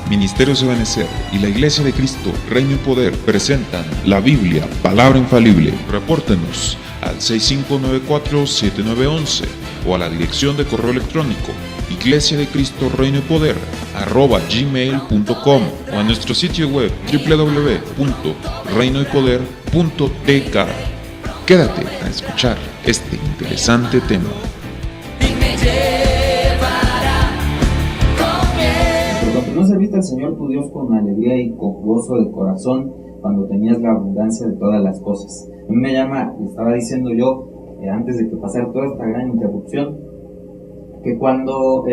Ministerios Ebenecer y la Iglesia de Cristo, Reino y Poder presentan la Biblia, palabra infalible. Repórtenos al 6594-7911 o a la dirección de correo electrónico Iglesia de Cristo, Reino y Poder @gmail.com o a nuestro sitio web www.reinoypoder.tk. Quédate a escuchar este interesante tema. ¿No serviste al Señor tu Dios con alegría y con gozo de corazón cuando tenías la abundancia de todas las cosas? A mí me llama, le estaba diciendo yo, antes de que pasara toda esta gran interrupción, que cuando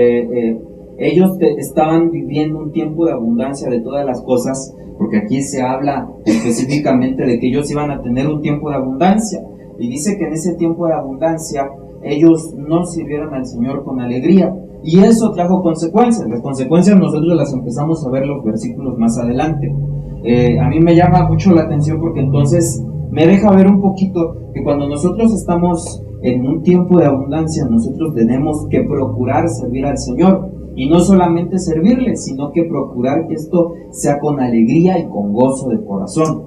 ellos estaban viviendo un tiempo de abundancia de todas las cosas, porque aquí se habla específicamente de que ellos iban a tener un tiempo de abundancia, y dice que en ese tiempo de abundancia ellos no sirvieron al Señor con alegría, y eso trajo consecuencias. Las consecuencias nosotros las empezamos a ver los versículos más adelante. A mí me llama mucho la atención porque entonces me deja ver un poquito que cuando nosotros estamos en un tiempo de abundancia, nosotros tenemos que procurar servir al Señor, y no solamente servirle, sino que procurar que esto sea con alegría y con gozo de corazón.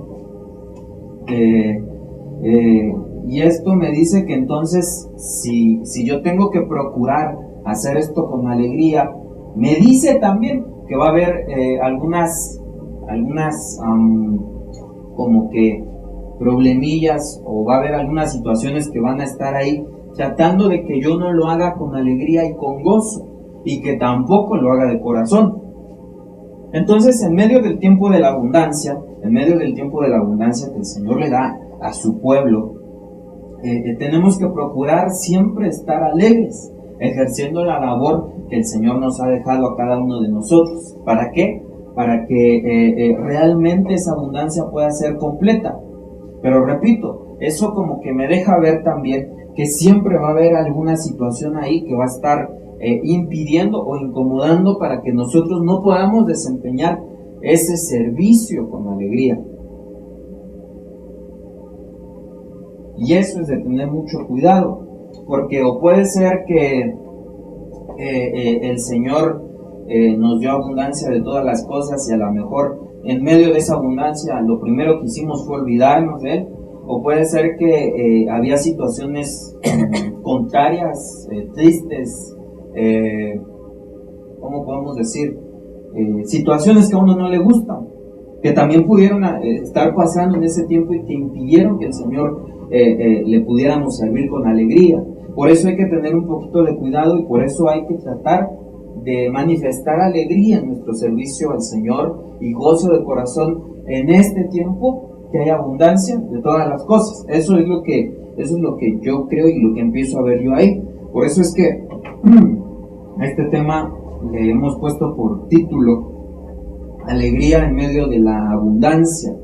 Y esto me dice que entonces si yo tengo que procurar hacer esto con alegría, me dice también que va a haber algunas como que problemillas, o va a haber algunas situaciones que van a estar ahí tratando de que yo no lo haga con alegría y con gozo, y que tampoco lo haga de corazón. Entonces, en medio del tiempo de la abundancia, que el Señor le da a su pueblo, tenemos que procurar siempre estar alegres, ejerciendo la labor que el Señor nos ha dejado a cada uno de nosotros. ¿Para qué? Para que realmente esa abundancia pueda ser completa. Pero repito, eso como que me deja ver también que siempre va a haber alguna situación ahí que va a estar impidiendo o incomodando para que nosotros no podamos desempeñar ese servicio con alegría. Y eso es de tener mucho cuidado, porque o puede ser que el Señor nos dio abundancia de todas las cosas, y a lo mejor en medio de esa abundancia lo primero que hicimos fue olvidarnos de Él, o puede ser que había situaciones contrarias, tristes, ¿cómo podemos decir? Situaciones que a uno no le gustan, que también pudieron estar pasando en ese tiempo y que impidieron que el Señor le pudiéramos servir con alegría. Por eso hay que tener un poquito de cuidado, y por eso hay que tratar de manifestar alegría en nuestro servicio al Señor y gozo de corazón en este tiempo que hay abundancia de todas las cosas. Eso es lo que yo creo y lo que empiezo a ver yo ahí. Por eso es que a este tema le hemos puesto por título Alegría en medio de la abundancia.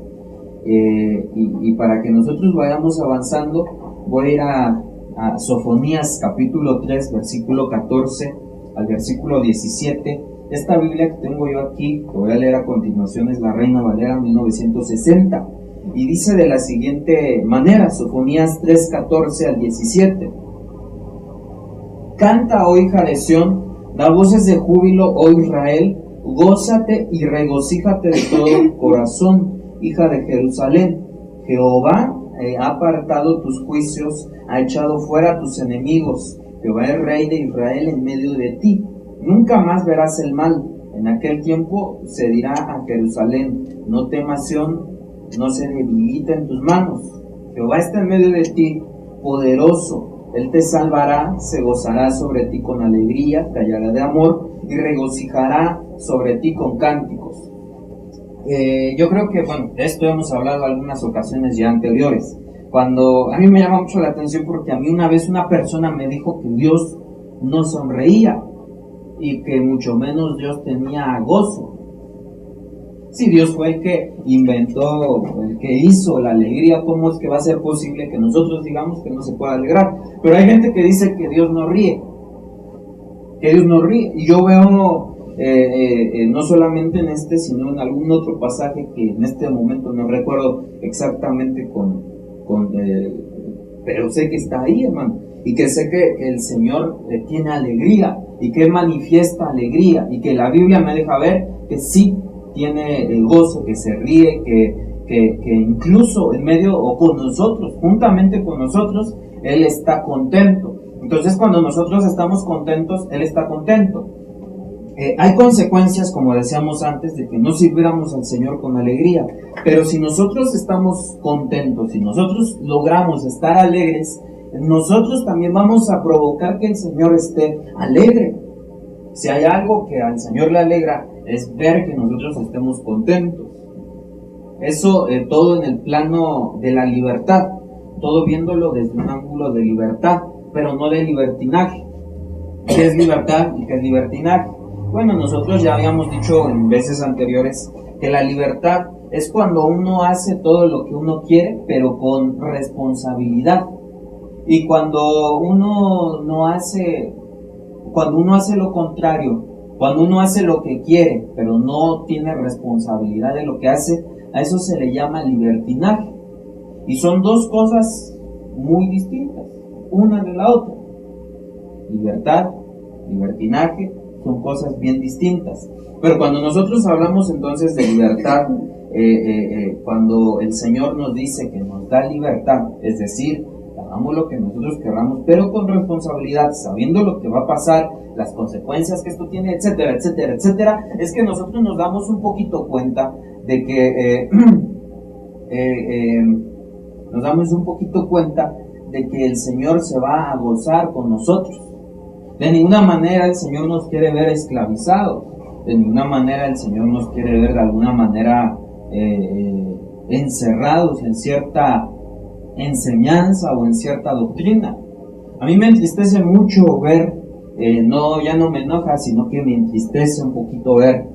Y para que nosotros vayamos avanzando, voy a ir a Sofonías capítulo 3, versículo 14 al versículo 17. Esta Biblia que tengo yo aquí, que voy a leer a continuación, es la Reina Valera 1960, y dice de la siguiente manera, Sofonías 3, 14 al 17: Canta, oh hija de Sión, da voces de júbilo, oh Israel, gózate y regocíjate de todo corazón, hija de Jerusalén. Jehová ha apartado tus juicios, ha echado fuera tus enemigos. Jehová es rey de Israel en medio de ti. Nunca más verás el mal. En aquel tiempo se dirá a Jerusalén: no temas, Sión, no se debilita en tus manos. Jehová está en medio de ti, poderoso. Él te salvará, se gozará sobre ti con alegría, te hallará de amor y regocijará sobre ti con cánticos. Yo creo que, de esto hemos hablado algunas ocasiones ya anteriores. Cuando a mí me llama mucho la atención, porque a mí una vez una persona me dijo que Dios no sonreía y que mucho menos Dios tenía gozo. Si Dios fue el que inventó, el que hizo la alegría, ¿cómo es que va a ser posible que nosotros digamos que no se pueda alegrar? Pero hay gente que dice que Dios no ríe, y yo veo no solamente en este, sino en algún otro pasaje que en este momento no recuerdo exactamente pero sé que está ahí, hermano. y que sé que el Señor tiene alegría y que manifiesta alegría y que la Biblia me deja ver que sí tiene gozo, que se ríe, que incluso en medio o con nosotros, juntamente con nosotros, Él está contento. Entonces cuando nosotros estamos contentos, Él está contento. Hay consecuencias, como decíamos antes, de que no sirviéramos al Señor con alegría, pero si nosotros estamos contentos, si nosotros logramos estar alegres, nosotros también vamos a provocar que el Señor esté alegre. Si hay algo que al Señor le alegra, es ver que nosotros estemos contentos. Eso todo en el plano de la libertad, todo viéndolo desde un ángulo de libertad, pero no de libertinaje. ¿Qué es libertad y qué es libertinaje? Bueno, nosotros ya habíamos dicho en veces anteriores que la libertad es cuando uno hace todo lo que uno quiere, pero con responsabilidad. Y cuando uno hace lo contrario, cuando uno hace lo que quiere, pero no tiene responsabilidad de lo que hace, a eso se le llama libertinaje. Y son dos cosas muy distintas, una de la otra. Libertad, libertinaje, son cosas bien distintas. Pero cuando nosotros hablamos entonces de libertad, cuando el Señor nos dice que nos da libertad, es decir, hagamos lo que nosotros queramos, pero con responsabilidad, sabiendo lo que va a pasar, las consecuencias que esto tiene, etcétera, etcétera, etcétera, es que nosotros nos damos un poquito cuenta de que el Señor se va a gozar con nosotros. De ninguna manera el Señor nos quiere ver esclavizados, de ninguna manera el Señor nos quiere ver de alguna manera encerrados en cierta enseñanza o en cierta doctrina. A mí me entristece mucho ver, ya no me enoja, sino que me entristece un poquito ver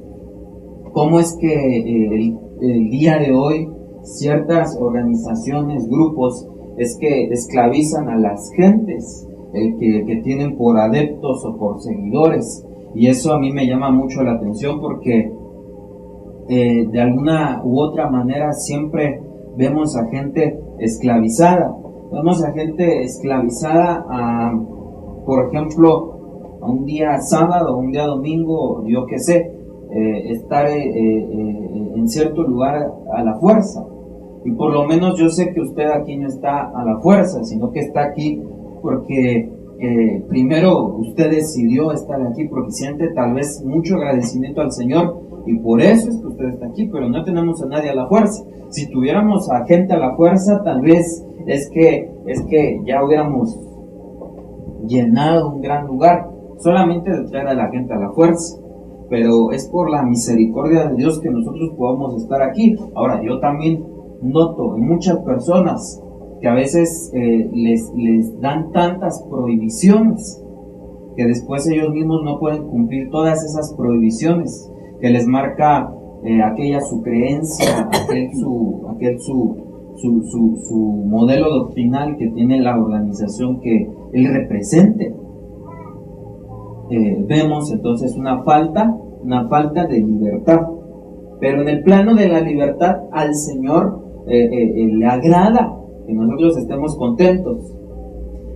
cómo es que el día de hoy ciertas organizaciones, grupos, es que esclavizan a las gentes que tienen por adeptos o por seguidores, y eso a mí me llama mucho la atención porque de alguna u otra manera siempre vemos a gente esclavizada. Vemos a gente esclavizada por ejemplo, a un día sábado, a un día domingo, yo qué sé, estar en cierto lugar a la fuerza. Y por lo menos yo sé que usted aquí no está a la fuerza, sino que está aquí porque primero usted decidió estar aquí porque siente tal vez mucho agradecimiento al Señor y por eso es que usted está aquí, pero no tenemos a nadie a la fuerza. Si tuviéramos a gente a la fuerza, tal vez es que ya hubiéramos llenado un gran lugar solamente de traer a la gente a la fuerza, pero es por la misericordia de Dios que nosotros podamos estar aquí. Ahora, yo también noto en muchas personas que a veces les dan tantas prohibiciones que después ellos mismos no pueden cumplir todas esas prohibiciones que les marca aquella su creencia, aquel su modelo doctrinal que tiene la organización que él represente. Vemos entonces una falta de libertad, pero en el plano de la libertad al Señor le agrada que nosotros estemos contentos.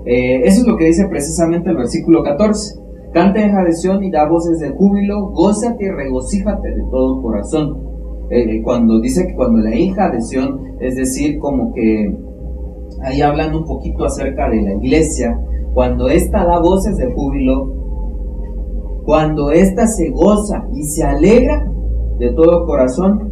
Eso es lo que dice precisamente el versículo 14. Canta, hija de Sión, y da voces de júbilo, gózate y regocíjate de todo corazón. Cuando dice que cuando la hija de Sión, es decir, como que ahí hablan un poquito acerca de la iglesia, cuando ésta da voces de júbilo, cuando ésta se goza y se alegra de todo corazón,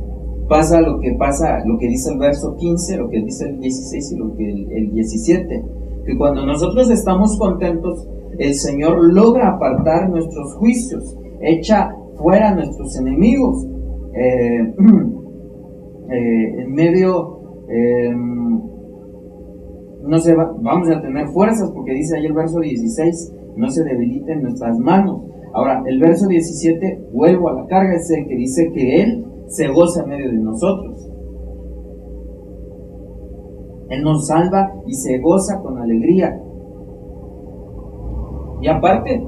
pasa lo que dice el verso 15, lo que dice el 16 y lo que el 17, que cuando nosotros estamos contentos, el Señor logra apartar nuestros juicios, echa fuera a nuestros enemigos, en medio, vamos a tener fuerzas, porque dice ahí el verso 16, no se debiliten nuestras manos. Ahora, el verso 17, vuelvo a la carga, es el que dice que Él se goza en medio de nosotros. Él nos salva y se goza con alegría. Y aparte,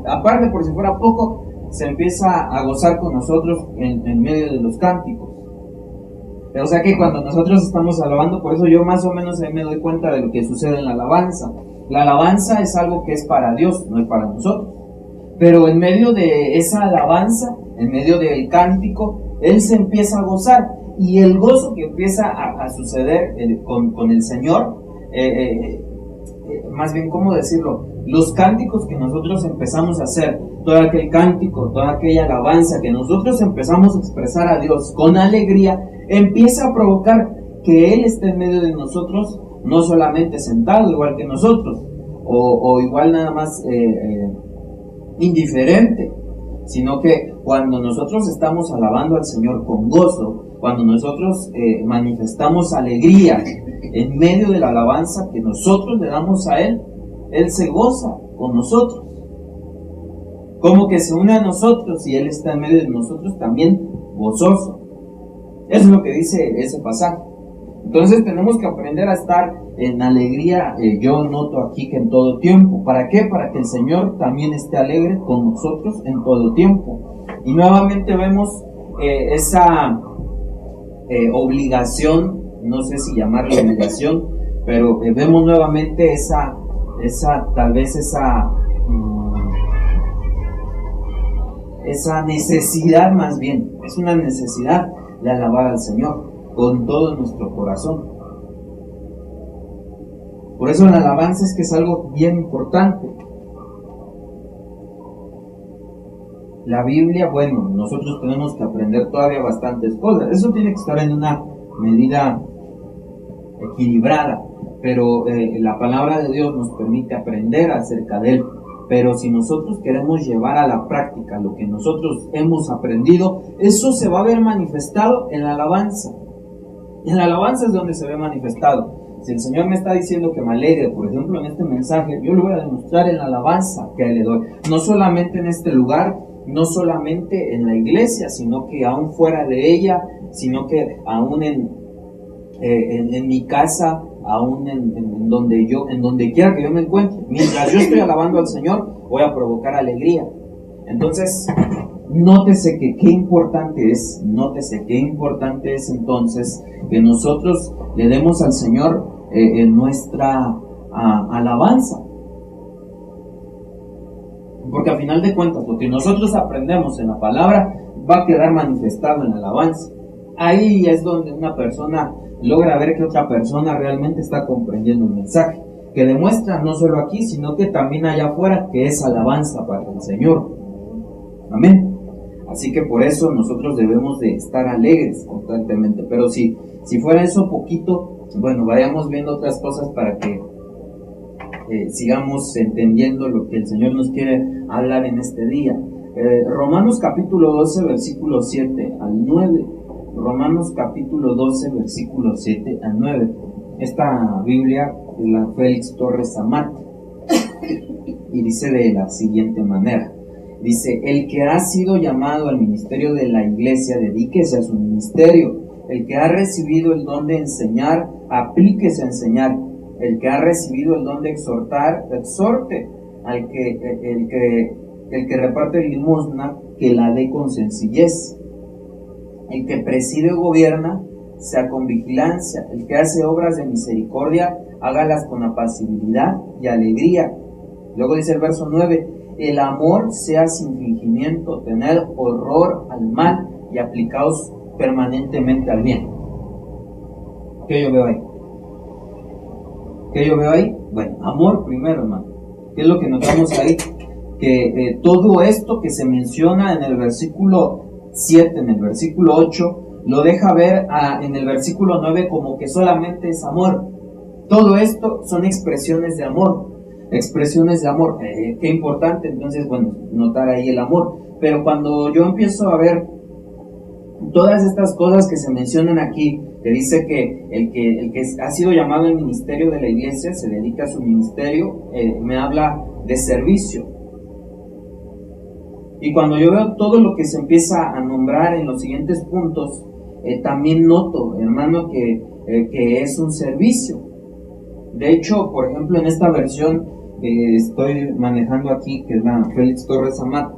por si fuera poco, se empieza a gozar con nosotros en medio de los cánticos. O sea que cuando nosotros estamos alabando, por eso yo más o menos ahí me doy cuenta de lo que sucede en la alabanza. La alabanza es algo que es para Dios, no es para nosotros. Pero en medio de esa alabanza, en medio del cántico, Él se empieza a gozar. Y el gozo que empieza a suceder con el Señor, más bien, ¿cómo decirlo? Los cánticos que nosotros empezamos a hacer, todo aquel cántico, toda aquella alabanza que nosotros empezamos a expresar a Dios con alegría, empieza a provocar que Él esté en medio de nosotros, no solamente sentado igual que nosotros, o igual nada más indiferente, sino que cuando nosotros estamos alabando al Señor con gozo, cuando nosotros manifestamos alegría en medio de la alabanza que nosotros le damos a Él, Él se goza con nosotros, como que se une a nosotros y Él está en medio de nosotros también gozoso. Eso es lo que dice ese pasaje. Entonces tenemos que aprender a estar en alegría. Yo noto aquí que en todo tiempo. ¿Para qué? Para que el Señor también esté alegre con nosotros en todo tiempo. Y nuevamente vemos esa obligación, no sé si llamarla obligación, pero vemos nuevamente esa necesidad, más bien, es una necesidad de alabar al Señor con todo nuestro corazón. Por eso la alabanza es que es algo bien importante. La Biblia, bueno, nosotros tenemos que aprender todavía bastantes cosas. Eso tiene que estar en una medida equilibrada, pero la palabra de Dios nos permite aprender acerca de Él. Pero si nosotros queremos llevar a la práctica lo que nosotros hemos aprendido, eso se va a ver manifestado en la alabanza. En la alabanza es donde se ve manifestado. Si el Señor me está diciendo que me alegre, por ejemplo, en este mensaje, yo lo voy a demostrar en la alabanza que a Él le doy. No solamente en este lugar, no solamente en la iglesia, sino que aún fuera de ella, sino que aún en mi casa, aún en donde quiera que yo me encuentre. Mientras yo estoy alabando al Señor, voy a provocar alegría. Entonces, nótese que qué importante es entonces que nosotros le demos al Señor nuestra alabanza. Porque a final de cuentas, lo que nosotros aprendemos en la palabra va a quedar manifestado en la alabanza. Ahí es donde una persona logra ver que otra persona realmente está comprendiendo el mensaje, que demuestra no solo aquí, sino que también allá afuera, que es alabanza para el Señor. Amén. Así que por eso nosotros debemos de estar alegres constantemente. Pero si fuera eso poquito, bueno, vayamos viendo otras cosas para que sigamos entendiendo lo que el Señor nos quiere hablar en este día. Romanos capítulo 12, versículo 7 al 9. Romanos capítulo 12, versículo 7 al 9. Esta Biblia es la Félix Torres Amat y dice de la siguiente manera. Dice: el que ha sido llamado al ministerio de la iglesia, dedíquese a su ministerio. El que ha recibido el don de enseñar, aplíquese a enseñar. El que ha recibido el don de exhortar, exhorte. El que reparte limosna, que la dé con sencillez. El que preside o gobierna, sea con vigilancia. El que hace obras de misericordia, hágalas con apacibilidad y alegría. Luego dice el verso 9: el amor sea sin fingimiento, tened horror al mal y aplicaos permanentemente al bien. ¿Qué yo veo ahí? Bueno, amor primero, hermano. ¿Qué es lo que notamos ahí? Que todo esto que se menciona en el versículo 7, en el versículo 8, lo deja ver en el versículo 9 como que solamente es amor. Todo esto son expresiones de amor. Qué importante entonces, bueno, notar ahí el amor. Pero cuando yo empiezo a ver todas estas cosas que se mencionan aquí, que dice que el que ha sido llamado al ministerio de la iglesia se dedica a su ministerio, me habla de servicio. Y cuando yo veo todo lo que se empieza a nombrar en los siguientes puntos, también noto, hermano, que es un servicio. De hecho, por ejemplo, en esta versión que estoy manejando aquí, que es la Félix Torres Amat,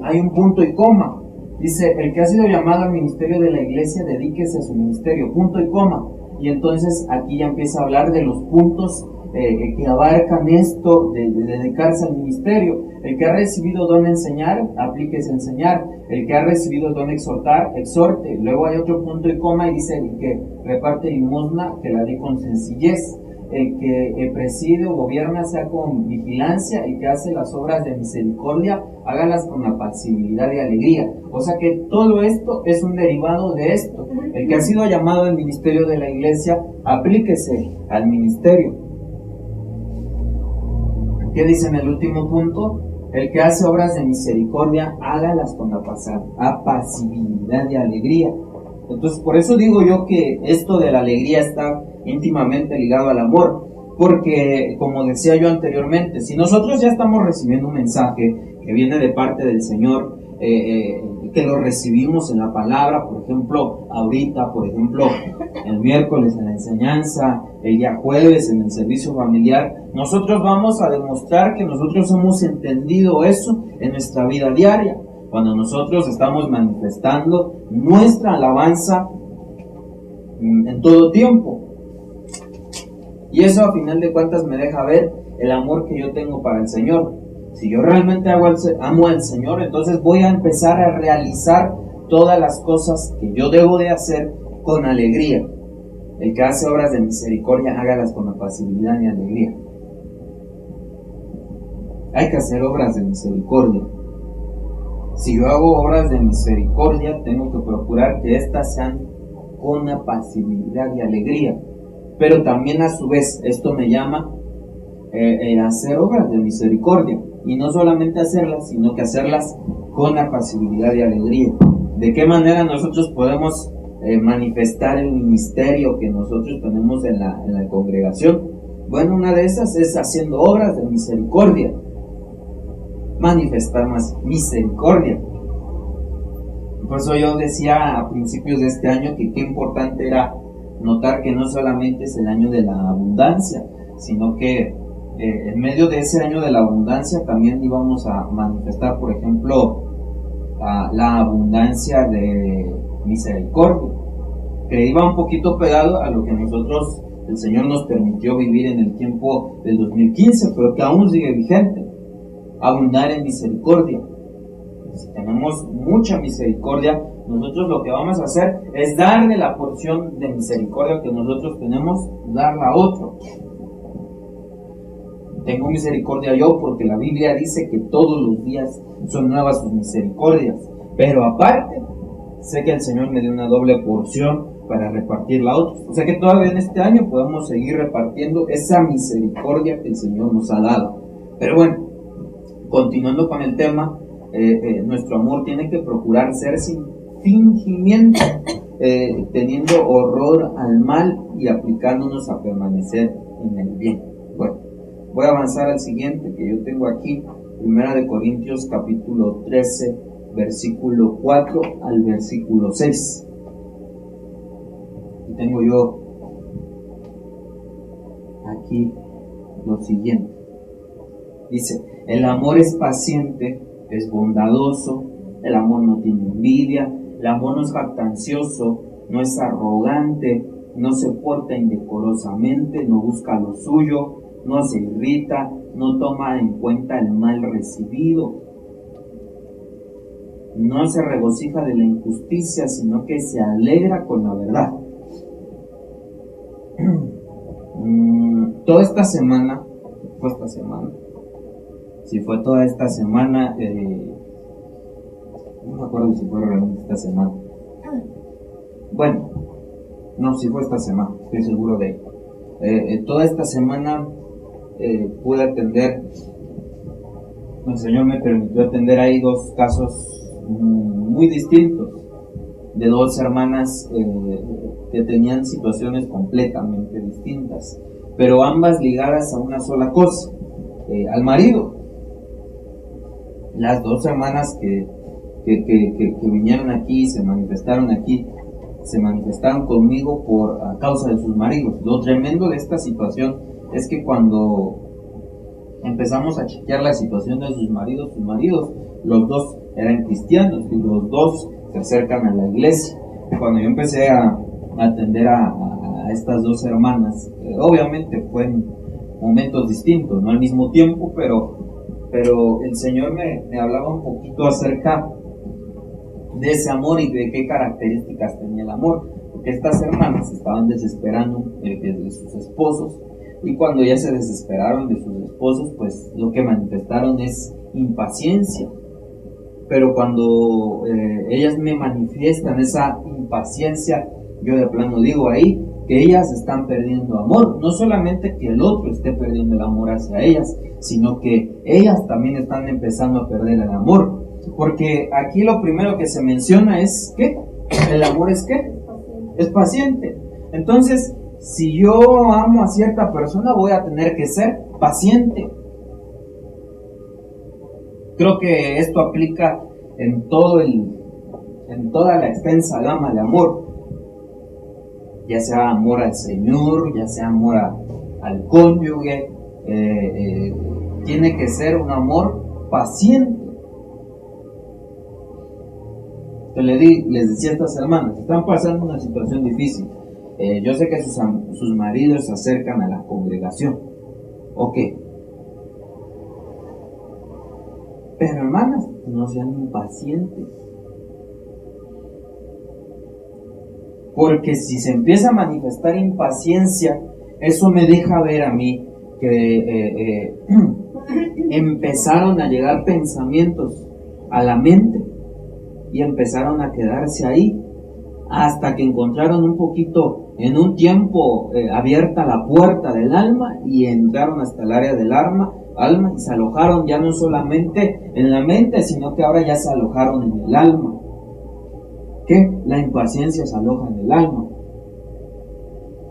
hay un punto y coma. Dice: el que ha sido llamado al ministerio de la iglesia, dedíquese a su ministerio, punto y coma. Y entonces aquí ya empieza a hablar de los puntos que abarcan esto de dedicarse al ministerio. El que ha recibido don enseñar, aplíquese a enseñar. El que ha recibido don exhortar, exhorte. Luego hay otro punto y coma y dice: el que reparte limosna, que la dé con sencillez. El que preside o gobierna, sea con vigilancia. El que hace las obras de misericordia, hágalas con apacibilidad y alegría. O sea que todo esto es un derivado de esto. El que ha sido llamado al ministerio de la iglesia, aplíquese al ministerio. ¿Qué dice en el último punto? El que hace obras de misericordia, hágalas con apacibilidad y alegría. Entonces, por eso digo yo que esto de la alegría está íntimamente ligado al amor, porque, como decía yo anteriormente, si nosotros ya estamos recibiendo un mensaje que viene de parte del Señor, que lo recibimos en la palabra, por ejemplo, ahorita, por ejemplo, el miércoles en la enseñanza, el día jueves en el servicio familiar, nosotros vamos a demostrar que nosotros hemos entendido eso en nuestra vida diaria, cuando nosotros estamos manifestando nuestra alabanza en todo tiempo. Y eso, a final de cuentas, me deja ver el amor que yo tengo para el Señor. Si yo realmente amo al Señor, entonces voy a empezar a realizar todas las cosas que yo debo de hacer con alegría. El que hace obras de misericordia, hágalas con apacibilidad y alegría. Hay que hacer obras de misericordia. Si yo hago obras de misericordia, tengo que procurar que éstas sean con apacibilidad y alegría. Pero también, a su vez, esto me llama a hacer obras de misericordia. Y no solamente hacerlas, sino que hacerlas con apacibilidad y alegría. ¿De qué manera nosotros podemos manifestar el ministerio que nosotros tenemos en la congregación? Bueno, una de esas es haciendo obras de misericordia. Manifestar más misericordia. Por eso yo decía a principios de este año que qué importante era notar que no solamente es el año de la abundancia, sino que en medio de ese año de la abundancia también íbamos a manifestar, por ejemplo, la abundancia de misericordia, que iba un poquito pegado a lo que nosotros, el Señor nos permitió vivir en el tiempo del 2015, pero que aún sigue vigente: abundar en misericordia. Si tenemos mucha misericordia, nosotros lo que vamos a hacer es darle la porción de misericordia que nosotros tenemos, darla a otro. Tengo misericordia yo porque la Biblia dice que todos los días son nuevas sus misericordias, pero aparte sé que el Señor me dio una doble porción para repartirla a otros. O sea que todavía en este año podemos seguir repartiendo esa misericordia que el Señor nos ha dado. Pero bueno, continuando con el tema, nuestro amor tiene que procurar ser sin fingimiento, teniendo horror al mal y aplicándonos a permanecer en el bien. Bueno, voy a avanzar al siguiente que yo tengo aquí, 1 de Corintios capítulo 13, versículo 4 al versículo 6. Y tengo yo aquí lo siguiente. Dice: el amor es paciente, es bondadoso, el amor no tiene envidia, el amor no es jactancioso, no es arrogante, no se porta indecorosamente, no busca lo suyo, no se irrita, no toma en cuenta el mal recibido, no se regocija de la injusticia, sino que se alegra con la verdad. Toda esta semana, si fue toda esta semana, no me acuerdo si fue realmente esta semana. Bueno, no, si fue esta semana, estoy seguro de ello. Toda esta semana pude atender, el Señor me permitió atender ahí dos casos muy distintos, de dos hermanas que tenían situaciones completamente distintas, pero ambas ligadas a una sola cosa, al marido. Las dos hermanas que vinieron aquí, se manifestaron conmigo a causa de sus maridos. Lo tremendo de esta situación es que cuando empezamos a chequear la situación de sus maridos, los dos eran cristianos y los dos se acercan a la iglesia. Cuando yo empecé a atender a estas dos hermanas, obviamente fue momentos distintos, no al mismo tiempo, pero el Señor me hablaba un poquito acerca de ese amor y de qué características tenía el amor, porque estas hermanas estaban desesperando de sus esposos, y cuando ya se desesperaron de sus esposos, pues lo que manifestaron es impaciencia. Pero cuando ellas me manifiestan esa impaciencia, yo de plano digo ahí que ellas están perdiendo amor. No solamente que el otro esté perdiendo el amor hacia ellas, sino que ellas también están empezando a perder el amor. Porque aquí lo primero que se menciona es ¿qué? El amor es ¿qué? Es paciente. Entonces, si yo amo a cierta persona, voy a tener que ser paciente. Creo que esto aplica en toda la extensa gama de amor, ya sea amor al Señor, ya sea amor al cónyuge, tiene que ser un amor paciente. Les decía a estas hermanas, están pasando una situación difícil. Yo sé que sus maridos se acercan a la congregación. Ok. Pero hermanas, no sean impacientes. Porque si se empieza a manifestar impaciencia, eso me deja ver a mí que empezaron a llegar pensamientos a la mente y empezaron a quedarse ahí hasta que encontraron un poquito, en un tiempo, abierta la puerta del alma y entraron hasta el área del alma y se alojaron ya no solamente en la mente, sino que ahora ya se alojaron en el alma. ¿Qué? La impaciencia se aloja en el alma.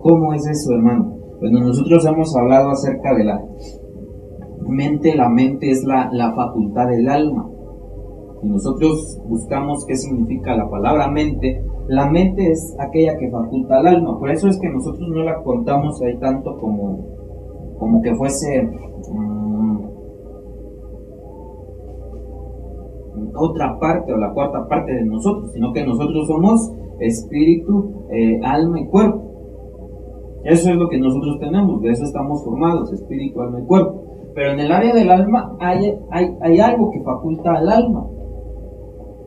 ¿Cómo es eso, hermano? Bueno, nosotros hemos hablado acerca de la mente. La mente es la facultad del alma. Y nosotros buscamos qué significa la palabra mente. La mente es aquella que faculta al alma. Por eso es que nosotros no la contamos ahí tanto como que fuese otra parte o la cuarta parte de nosotros, sino que nosotros somos espíritu, alma y cuerpo. Eso es lo que nosotros tenemos, de eso estamos formados, espíritu, alma y cuerpo. Pero en el área del alma hay algo que faculta al alma,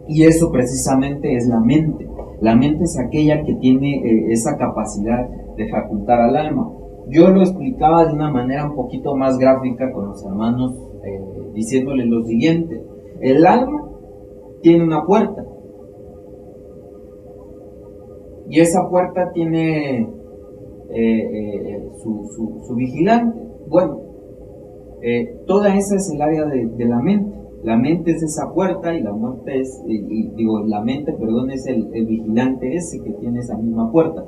y eso precisamente es la mente. La mente es aquella que tiene esa capacidad de facultar al alma. Yo lo explicaba de una manera un poquito más gráfica con los hermanos, diciéndoles lo siguiente: el alma tiene una puerta, y esa puerta tiene su vigilante. Bueno, toda esa es el área de la mente. La mente es esa puerta y la mente es, es el vigilante ese que tiene esa misma puerta.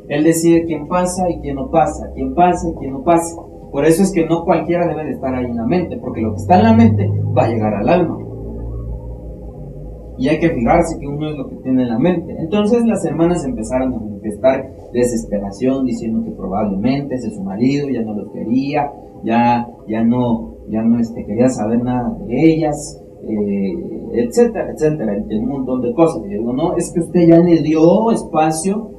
Él decide quién pasa y quién no pasa, quién pasa y quién no pasa. Por eso es que no cualquiera debe de estar ahí en la mente, porque lo que está en la mente va a llegar al alma. Y hay que fijarse que uno es lo que tiene en la mente. Entonces las hermanas empezaron a manifestar desesperación, diciendo que probablemente ese su marido ya no los quería, ya no quería saber nada de ellas, etcétera, etcétera, un montón de cosas. Y digo, no, es que usted ya le dio espacio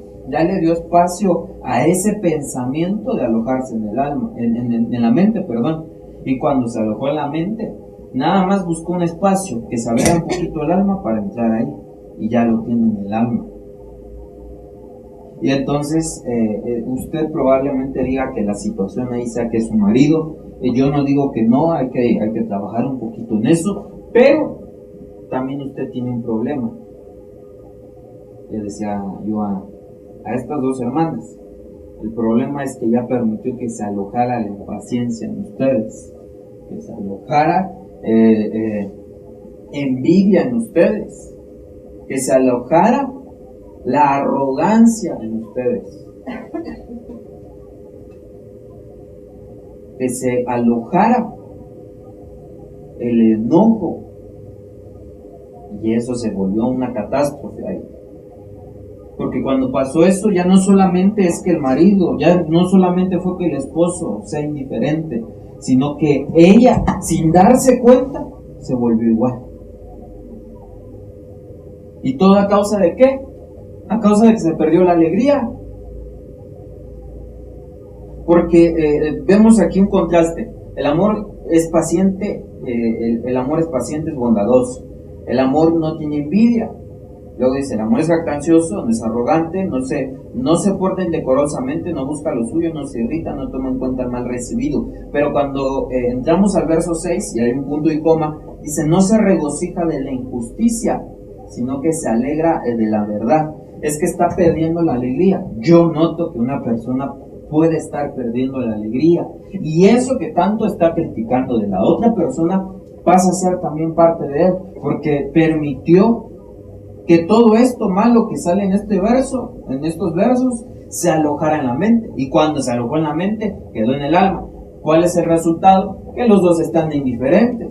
a ese pensamiento de alojarse en el alma, en la mente, perdón. Y cuando se alojó en la mente, nada más buscó un espacio que se abriera un poquito el alma para entrar ahí, y ya lo tiene en el alma. Y entonces usted probablemente diga que la situación ahí sea que es su marido. Yo no digo que no, hay que trabajar un poquito en eso, pero también usted tiene un problema. Le decía yo a estas dos hermanas, el problema es que ya permitió que se alojara la impaciencia en ustedes, que se alojara envidia en ustedes, que se alojara la arrogancia en ustedes, que se alojara el enojo, y eso se volvió una catástrofe ahí. Porque cuando pasó eso, ya no solamente es que el marido, ya no solamente fue que el esposo sea indiferente, sino que ella, sin darse cuenta, se volvió igual. ¿Y todo a causa de qué? A causa de que se perdió la alegría. Porque vemos aquí un contraste. El amor es paciente, el amor es paciente, es bondadoso. El amor no tiene envidia. Luego dice, el amor es jactancioso, no es arrogante, no se porta indecorosamente, no busca lo suyo, no se irrita, no toma en cuenta el mal recibido. Pero cuando entramos al verso 6, y hay un punto y coma, dice, no se regocija de la injusticia, sino que se alegra de la verdad. Es que está perdiendo la alegría. Yo noto que una persona puede estar perdiendo la alegría. Y eso que tanto está criticando de la otra persona pasa a ser también parte de él, porque permitió que todo esto malo que sale en este verso, en estos versos, se alojara en la mente. Y cuando se alojó en la mente, quedó en el alma. ¿Cuál es el resultado? Que los dos están indiferentes.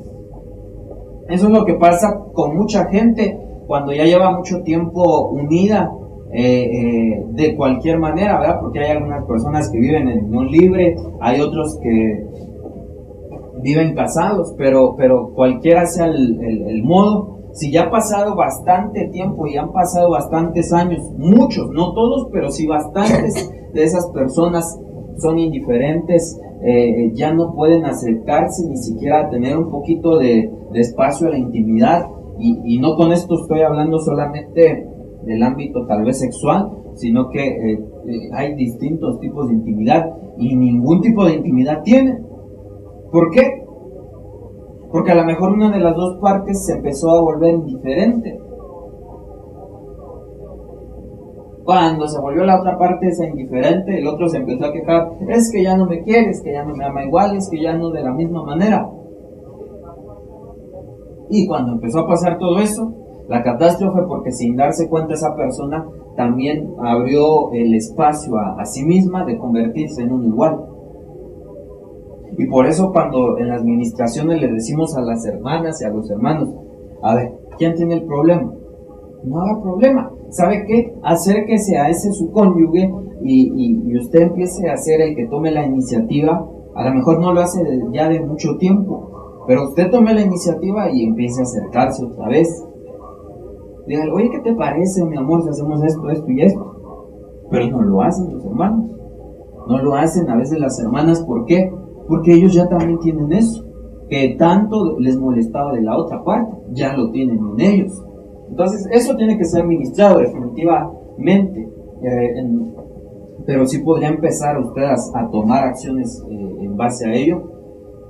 Eso es lo que pasa con mucha gente cuando ya lleva mucho tiempo unida de cualquier manera, ¿verdad? Porque hay algunas personas que viven en unión libre, hay otros que viven casados, pero cualquiera sea el modo, si ya ha pasado bastante tiempo y han pasado bastantes años, muchos, no todos, pero sí bastantes de esas personas son indiferentes, ya no pueden acercarse ni siquiera a tener un poquito de espacio a la intimidad, y no con esto estoy hablando solamente del ámbito tal vez sexual, sino que hay distintos tipos de intimidad y ningún tipo de intimidad tienen. ¿Por qué? Porque a lo mejor una de las dos partes se empezó a volver indiferente. Cuando se volvió la otra parte esa indiferente, el otro se empezó a quejar, es que ya no me quieres, que ya no me ama igual, es que ya no de la misma manera. Y cuando empezó a pasar todo eso, la catástrofe, porque sin darse cuenta esa persona también abrió el espacio a sí misma de convertirse en un igual. Y por eso cuando en las ministraciones le decimos a las hermanas y a los hermanos, a ver, ¿quién tiene el problema? No haga problema. ¿Sabe qué? Acérquese a ese su cónyuge y usted empiece a ser el que tome la iniciativa. A lo mejor no lo hace ya de mucho tiempo, pero usted tome la iniciativa y empiece a acercarse otra vez. Dígale, oye, ¿qué te parece, mi amor, si hacemos esto, esto y esto? Pero no lo hacen los hermanos. No lo hacen a veces las hermanas. ¿Por qué? Porque ellos ya también tienen eso, que tanto les molestaba de la otra parte, ya lo tienen en ellos. Entonces, eso tiene que ser ministrado definitivamente. Pero sí podría empezar ustedes a tomar acciones en base a ello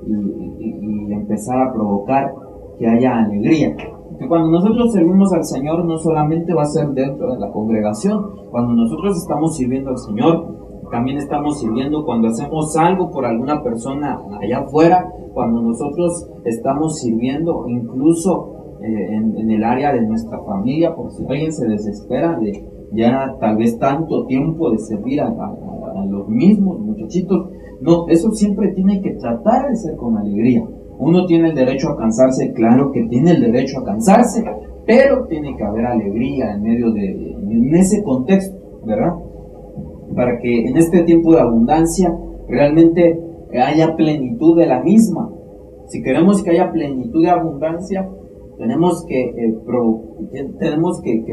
y empezar a provocar que haya alegría. Que cuando nosotros servimos al Señor no solamente va a ser dentro de la congregación, cuando nosotros estamos sirviendo al Señor, también estamos sirviendo cuando hacemos algo por alguna persona allá afuera, cuando nosotros estamos sirviendo incluso en el área de nuestra familia, por si alguien se desespera de ya tal vez tanto tiempo de servir a los mismos muchachitos. No, eso siempre tiene que tratar de ser con alegría. Uno tiene el derecho a cansarse, claro que tiene el derecho a cansarse, pero tiene que haber alegría en medio en ese contexto, ¿verdad? Para que en este tiempo de abundancia realmente haya plenitud de la misma. Si queremos que haya plenitud de abundancia, tenemos que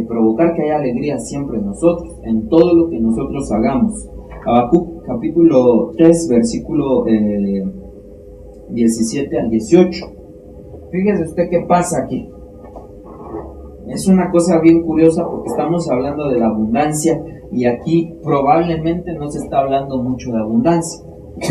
provocar que haya alegría siempre en nosotros, en todo lo que nosotros hagamos. Habacuc capítulo 3, versículo 17 al 18. Fíjese usted qué pasa aquí. Es una cosa bien curiosa porque estamos hablando de la abundancia y aquí probablemente no se está hablando mucho de abundancia.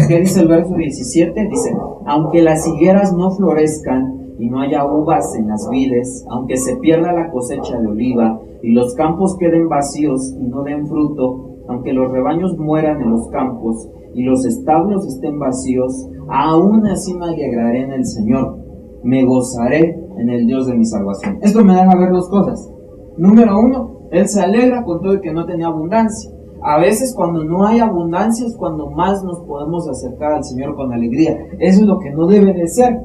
¿Qué dice el verso 17? Dice, aunque las higueras no florezcan y no haya uvas en las vides, aunque se pierda la cosecha de oliva y los campos queden vacíos y no den fruto, aunque los rebaños mueran en los campos y los establos estén vacíos, aún así me alegraré en el Señor, me gozaré en el Dios de mi salvación. Esto me deja ver dos cosas. Número uno, Él se alegra con todo el que no tenía abundancia. A veces cuando no hay abundancia es cuando más nos podemos acercar al Señor con alegría. Eso es lo que no debe de ser.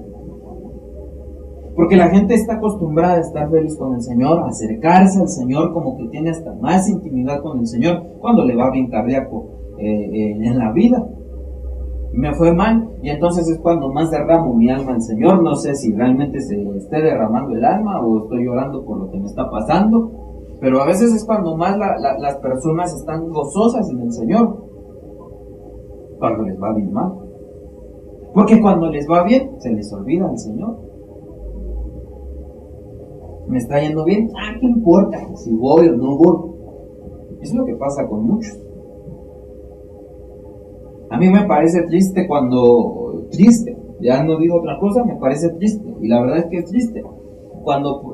Porque la gente está acostumbrada a estar feliz con el Señor, a acercarse al Señor como que tiene hasta más intimidad con el Señor cuando le va bien cardíaco en la vida. Me fue mal y entonces es cuando más derramo mi alma al Señor. No sé si realmente se esté derramando el alma o estoy llorando por lo que me está pasando, pero a veces es cuando más las personas están gozosas en el Señor. cuando les va bien mal. Porque cuando les va bien, se les olvida el Señor. ¿Me está yendo bien? ¿Qué importa si voy o no voy? Es lo que pasa con muchos. A mí me parece triste ya no digo otra cosa, me parece triste, y la verdad es que es triste, cuando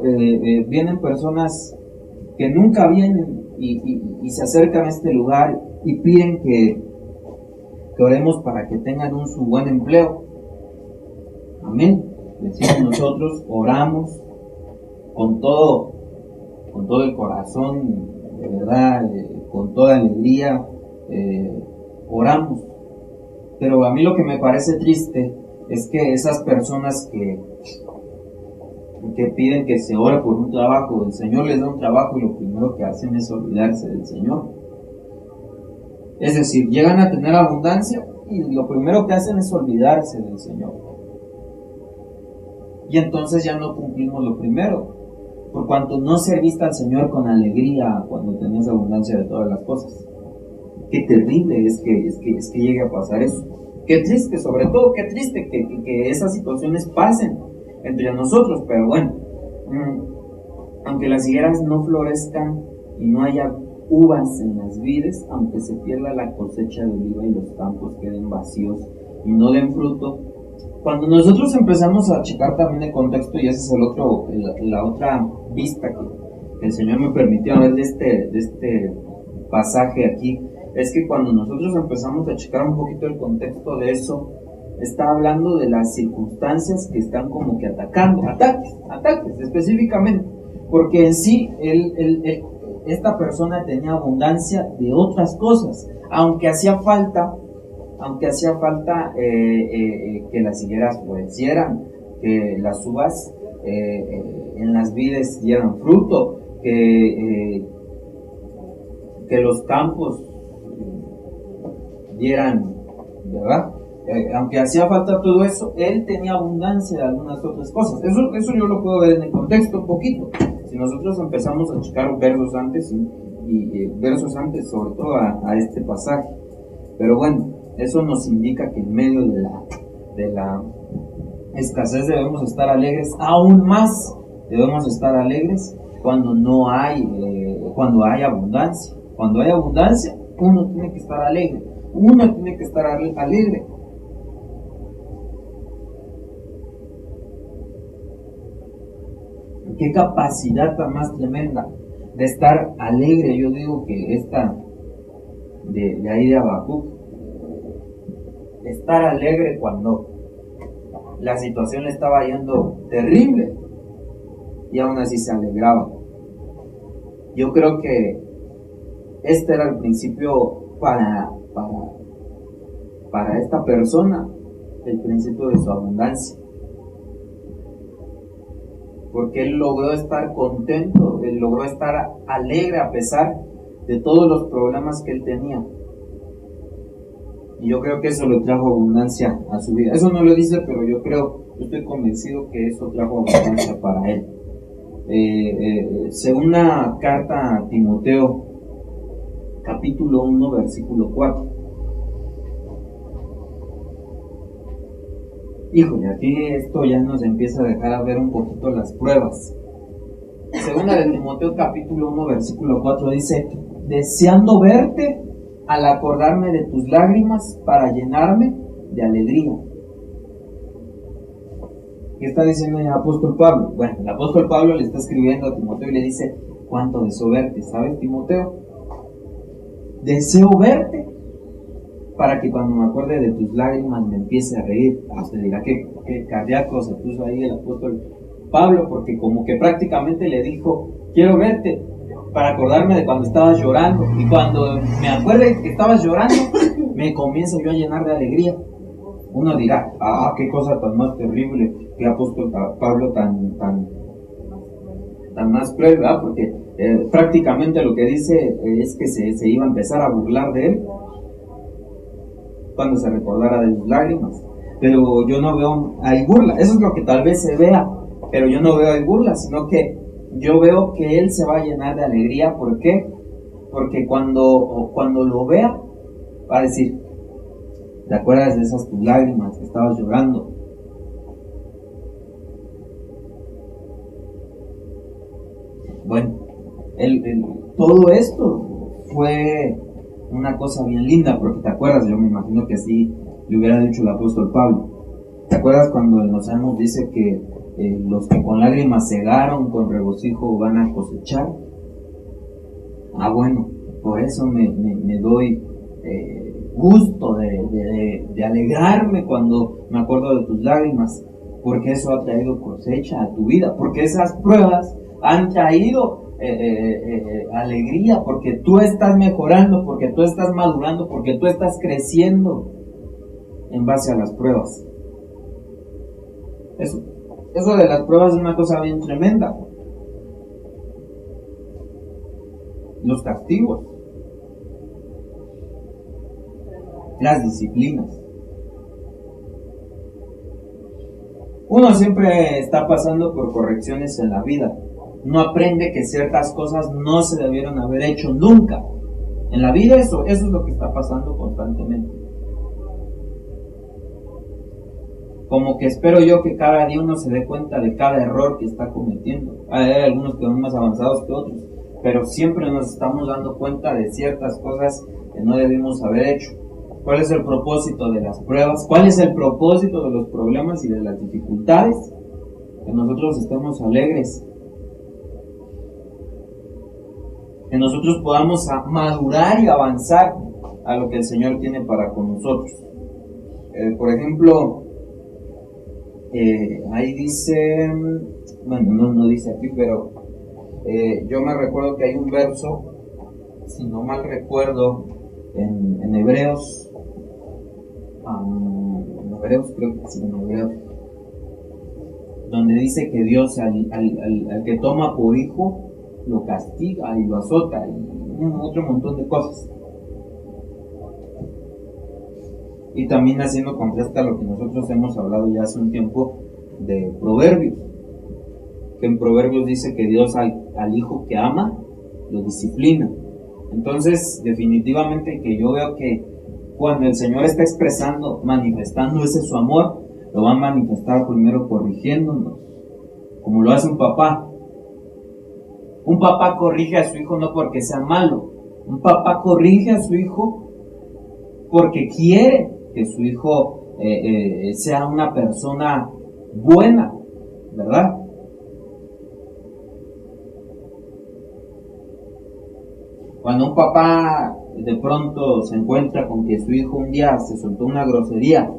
vienen personas que nunca vienen y se acercan a este lugar y piden que oremos para que tengan su buen empleo. Amén. Decimos nosotros, oramos con todo el corazón, de verdad, con toda alegría, oramos. Pero a mí lo que me parece triste es que esas personas que piden que se ore por un trabajo, el Señor les da un trabajo y lo primero que hacen es olvidarse del Señor. Es decir, llegan a tener abundancia y lo primero que hacen es olvidarse del Señor. Y entonces ya no cumplimos lo primero, por cuanto no serviste al Señor con alegría cuando tenés abundancia de todas las cosas. Qué terrible es que llegue a pasar eso. Qué triste, sobre todo, qué triste que esas situaciones pasen entre nosotros. Pero bueno, aunque las higueras no florezcan y no haya uvas en las vides, aunque se pierda la cosecha de oliva y los campos queden vacíos y no den fruto, cuando nosotros empezamos a checar también el contexto, y esa es la otra vista que el Señor me permitió ver de este pasaje aquí, es que cuando nosotros empezamos a checar un poquito el contexto de eso, está hablando de las circunstancias que están como que ataques específicamente, porque en sí esta persona tenía abundancia de otras cosas, aunque hacía falta que las higueras florecieran, que las uvas en las vides dieran fruto, que los campos dieran, ¿verdad? Aunque hacía falta todo eso, él tenía abundancia de algunas otras cosas. Eso yo lo puedo ver en el contexto un poquito. Si nosotros empezamos a checar versos antes y versos antes, sobre todo a este pasaje. Pero bueno, eso nos indica que en medio de la escasez debemos estar alegres. Aún más debemos estar alegres cuando hay abundancia. Cuando hay abundancia, uno tiene que estar alegre. Uno tiene que estar alegre. Qué capacidad tan más tremenda de estar alegre. Yo digo que esta de ahí de Habacuc, estar alegre cuando la situación le estaba yendo terrible y aún así se alegraba. Yo creo que este era el principio para esta persona, el principio de su abundancia, porque él logró estar contento, él logró estar alegre a pesar de todos los problemas que él tenía. Y yo creo que eso le trajo abundancia a su vida. Eso no lo dice, pero yo estoy convencido que eso trajo abundancia para él. Segunda carta a Timoteo, capítulo 1, versículo 4. Híjole, aquí esto ya nos empieza a dejar a ver un poquito las pruebas. Segunda de Timoteo, capítulo 1, versículo 4 dice: deseando verte al acordarme de tus lágrimas para llenarme de alegría. ¿Qué está diciendo el apóstol Pablo? Bueno, el apóstol Pablo le está escribiendo a Timoteo y le dice: cuánto deseo verte, ¿sabes, Timoteo? Deseo verte para que cuando me acuerde de tus lágrimas me empiece a reír. Usted dirá que cardíaco se puso ahí el apóstol Pablo, porque como que prácticamente le dijo: quiero verte para acordarme de cuando estabas llorando, y cuando me acuerde que estabas llorando me comienzo yo a llenar de alegría. Uno dirá: qué cosa tan más terrible, que apóstol Pablo tan más cruel, ¿verdad? Porque prácticamente lo que dice es que se iba a empezar a burlar de él cuando se recordara de sus lágrimas. Pero yo no veo ahí burla. Eso es lo que tal vez se vea, pero yo no veo ahí burla, sino que yo veo que él se va a llenar de alegría. ¿Por qué? Porque cuando lo vea va a decir: ¿Te acuerdas de esas tus lágrimas que estabas llorando? Bueno, todo esto fue una cosa bien linda, porque te acuerdas, yo me imagino que así le hubiera dicho el apóstol Pablo. ¿Te acuerdas cuando en los Salmos dice que los que con lágrimas segaron, con regocijo van a cosechar? Bueno, por eso me doy gusto de alegrarme cuando me acuerdo de tus lágrimas, porque eso ha traído cosecha a tu vida, porque esas pruebas han traído alegría, porque tú estás mejorando, porque tú estás madurando, porque tú estás creciendo en base a las pruebas. Eso de las pruebas es una cosa bien tremenda. Los castigos, las disciplinas. Uno siempre está pasando por correcciones en la vida. Uno aprende que ciertas cosas no se debieron haber hecho nunca. En la vida eso es lo que está pasando constantemente. Como que espero yo que cada día uno se dé cuenta de cada error que está cometiendo. Hay algunos que son más avanzados que otros, pero siempre nos estamos dando cuenta de ciertas cosas que no debimos haber hecho. ¿Cuál es el propósito de las pruebas? ¿Cuál es el propósito de los problemas y de las dificultades? Que nosotros estemos alegres, que nosotros podamos madurar y avanzar a lo que el Señor tiene para con nosotros. Por ejemplo, ahí dice, bueno, no dice aquí, pero yo me recuerdo que hay un verso, si no mal recuerdo, en Hebreos, creo que sí, en Hebreos, donde dice que Dios al que toma por hijo lo castiga y lo azota y otro montón de cosas. Y también haciendo contraste a lo que nosotros hemos hablado ya hace un tiempo de Proverbios, que en Proverbios dice que Dios al hijo que ama lo disciplina. Entonces definitivamente que yo veo que cuando el Señor está manifestando ese su amor, lo va a manifestar primero corrigiéndonos, como lo hace un papá. Un papá corrige a su hijo no porque sea malo. Un papá corrige a su hijo porque quiere que su hijo sea una persona buena, ¿verdad? Cuando un papá de pronto se encuentra con que su hijo un día se soltó una grosería,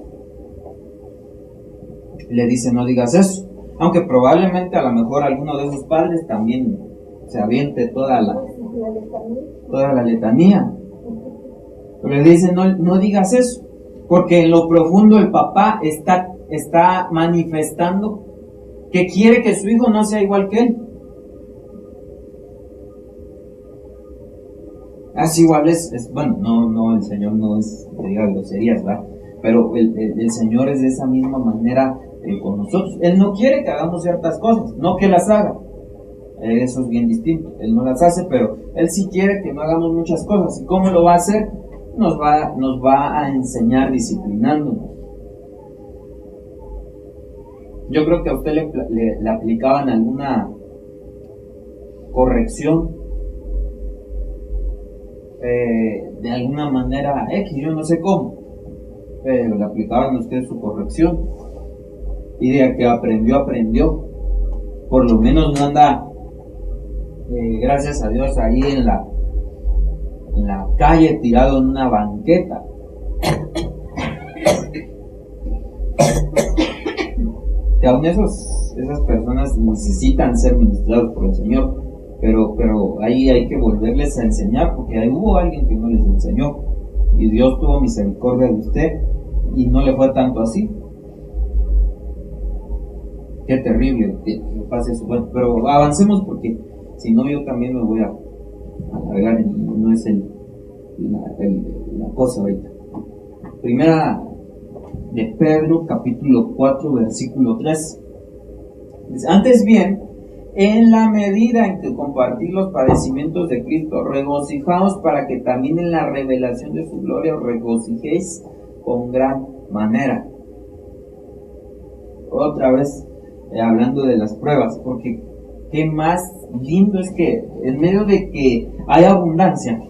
le dice: no digas eso, aunque probablemente a lo mejor alguno de esos padres también se aviente toda la letanía, pero le dice: no digas eso, porque en lo profundo el papá está manifestando que quiere que su hijo no sea igual que él. Así igual bueno, no, el Señor no es que diga groserías, ¿verdad? Pero el Señor es de esa misma manera con nosotros. Él no quiere que hagamos ciertas cosas, no que las haga. Eso es bien distinto. Él no las hace, pero Él sí quiere que no hagamos muchas cosas. ¿Y cómo lo va a hacer? Nos va a enseñar disciplinándonos. Yo creo que a usted le aplicaban alguna corrección de alguna manera yo no sé cómo, pero le aplicaban a usted su corrección, y de que aprendió, por lo menos no anda gracias a Dios ahí en la calle tirado en una banqueta. Que aún esas personas necesitan ser ministrados por el Señor, pero ahí hay que volverles a enseñar, porque ahí hubo alguien que no les enseñó, y Dios tuvo misericordia de usted y no le fue tanto así. Qué terrible que pase eso. Bueno, pero avancemos, porque si no yo también me voy a alargar y no es la cosa ahorita. Primera de Pedro, capítulo 4, versículo 3. Dice: antes bien, en la medida en que compartís los padecimientos de Cristo, regocijaos para que también en la revelación de su gloria os regocijéis con gran manera. Otra vez hablando de las pruebas, porque qué más lindo es que en medio de que hay abundancia,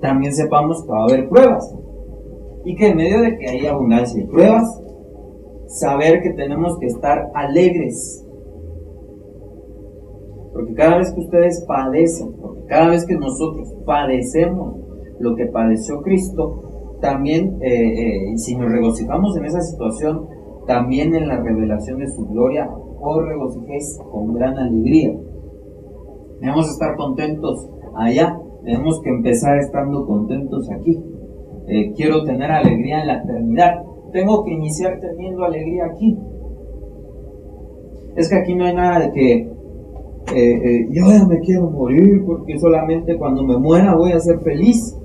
también sepamos que va a haber pruebas. Y que en medio de que hay abundancia y pruebas, saber que tenemos que estar alegres. Porque cada vez que ustedes padecen, porque cada vez que nosotros padecemos lo que padeció Cristo, también, si nos regocijamos en esa situación, también en la revelación de su gloria, os regocijéis con gran alegría. Debemos estar contentos allá, tenemos que empezar estando contentos aquí. Quiero tener alegría en la eternidad, tengo que iniciar teniendo alegría aquí. Es que aquí no hay nada de que yo ya me quiero morir porque solamente cuando me muera voy a ser feliz.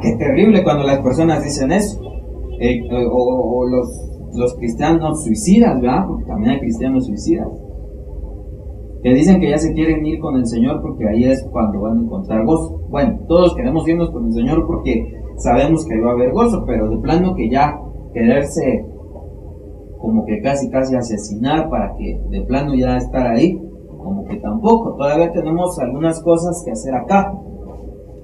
Qué terrible cuando las personas dicen eso. O los cristianos suicidas, ¿verdad? Porque también hay cristianos suicidas que dicen que ya se quieren ir con el Señor porque ahí es cuando van a encontrar gozo. Bueno, todos queremos irnos con el Señor porque sabemos que ahí va a haber gozo, pero de plano que ya quererse como que casi asesinar para que de plano ya estar ahí, como que tampoco. Todavía tenemos algunas cosas que hacer acá,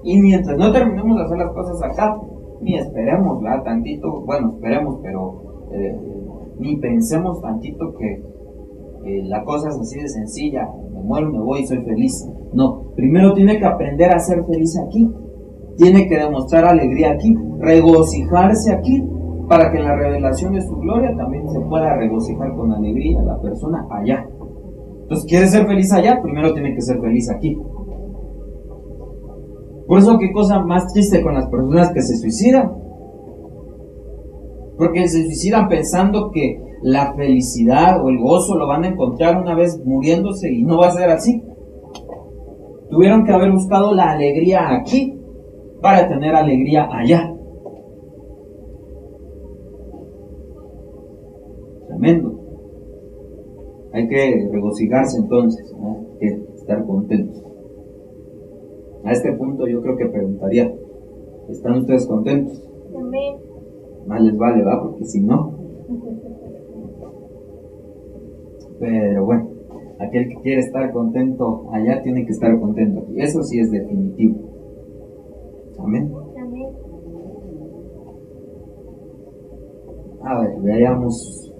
y mientras no terminemos de hacer las cosas acá, ni esperemos, ¿verdad? Tantito, bueno, esperemos, pero ni pensemos tantito que la cosa es así de sencilla, me muero, me voy y soy feliz. No, primero tiene que aprender a ser feliz aquí, tiene que demostrar alegría aquí, regocijarse aquí, para que en la revelación de su gloria también se pueda regocijar con alegría la persona allá. Entonces, ¿quiere ser feliz allá? Primero tiene que ser feliz aquí. Por eso, qué cosa más triste con las personas que se suicidan, porque se suicidan pensando que la felicidad o el gozo lo van a encontrar una vez muriéndose, y no va a ser así. Tuvieron que haber buscado la alegría aquí para tener alegría allá. Tremendo. Hay que regocijarse entonces, ¿no? Hay que estar contentos. A este punto yo creo que preguntaría, ¿están ustedes contentos? Amén. Más les vale, ¿va? Porque si no. Pero bueno, aquel que quiere estar contento allá tiene que estar contento aquí. Eso sí es definitivo. Amén. Amén. A ver, veamos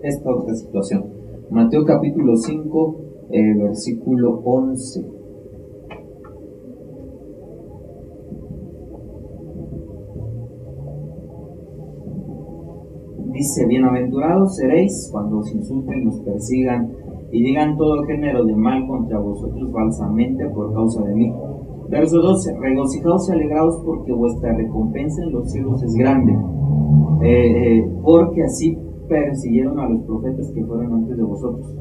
esta otra situación. Mateo capítulo 5, versículo 11. Dice: bienaventurados seréis cuando os insulten y os persigan y digan todo género de mal contra vosotros falsamente por causa de mí. Verso 12: regocijaos y alegraos porque vuestra recompensa en los cielos es grande, porque así persiguieron a los profetas que fueron antes de vosotros.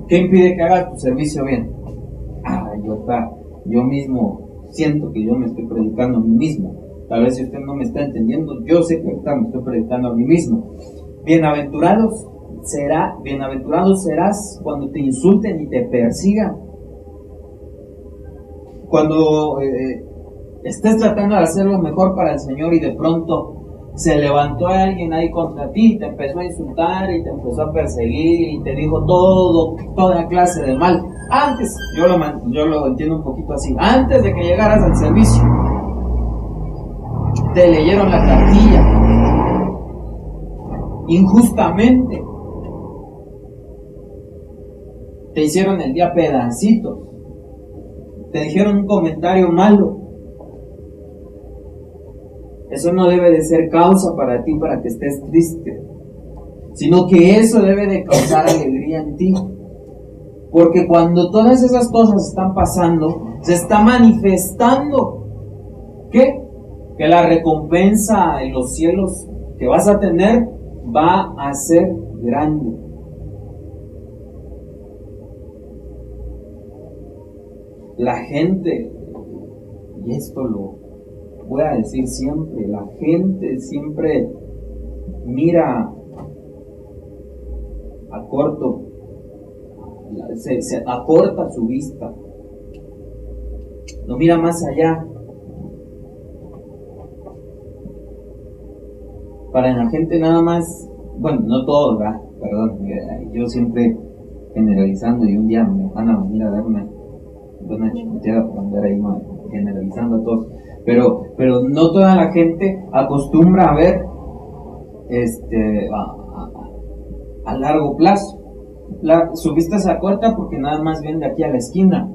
¿Qué impide que hagas tu servicio bien? Yo mismo siento que yo me estoy predicando a mí mismo. Tal vez si usted no me está entendiendo, yo sé que ahorita me estoy predicando a mí mismo. Bienaventurados serás cuando te insulten y te persigan. Cuando estés tratando de hacer lo mejor para el Señor y de pronto se levantó alguien ahí contra ti y te empezó a insultar y te empezó a perseguir y te dijo toda clase de mal. Antes, yo lo entiendo un poquito así, antes de que llegaras al servicio, te leyeron la cartilla injustamente, te hicieron el día pedacitos, te dijeron un comentario malo. Eso no debe de ser causa para ti para que estés triste, sino que eso debe de causar alegría en ti, porque cuando todas esas cosas están pasando, se está manifestando ¿qué? Que la recompensa en los cielos que vas a tener va a ser grande. La gente, y esto lo voy a decir siempre, la gente siempre mira a corto, se acorta su vista, no mira más allá. para la gente nada más, bueno, no todos, ¿verdad? Perdón, yo siempre generalizando, y un día me van a venir a dar una chicoteada por andar ahí generalizando a todos, pero no toda la gente acostumbra a ver a largo plazo. Su vista se acorta porque nada más ven de aquí a la esquina,